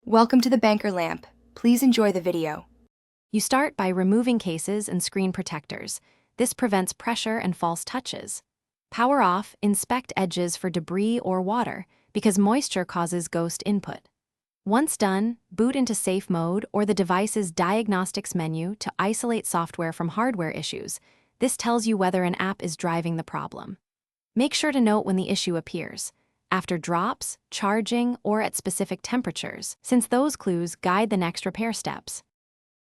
Welcome to the Banker Lamp. Please enjoy the video. You start by removing cases and screen protectors. This prevents pressure and false touches. Power off, inspect edges for debris or water, because moisture causes ghost input. Once done, boot into safe mode or the device's diagnostics menu to isolate software from hardware issues. This tells you whether an app is driving the problem. Make sure to note when the issue appears, after drops, charging, or at specific temperatures, since those clues guide the next repair steps.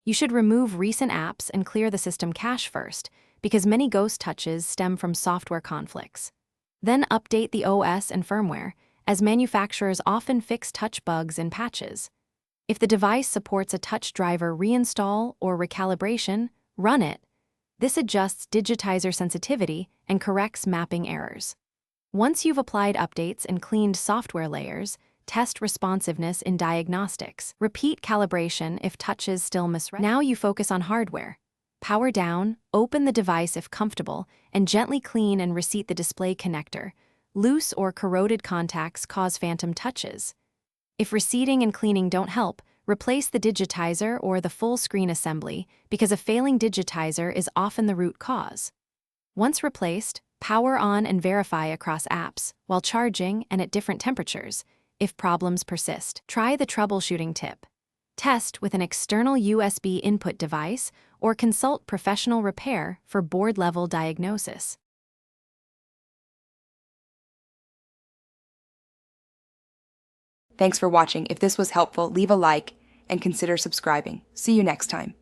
You should remove recent apps and clear the system cache first, because many ghost touches stem from software conflicts. Then update the OS and firmware, as manufacturers often fix touch bugs in patches. If the device supports a touch driver reinstall or recalibration, run it. This adjusts digitizer sensitivity and corrects mapping errors. Once you've applied updates and cleaned software layers, test responsiveness in diagnostics. Repeat calibration if touches still misread. Now you focus on hardware. Power down, open the device if comfortable, and gently clean and reseat the display connector. Loose or corroded contacts cause phantom touches. If reseating and cleaning don't help, replace the digitizer or the full screen assembly, because a failing digitizer is often the root cause. Once replaced, power on and verify across apps, while charging and at different temperatures. If problems persist, try the troubleshooting tip. Test with an external USB input device or consult professional repair for board-level diagnosis. Thanks for watching. If this was helpful, leave a like and consider subscribing. See you next time.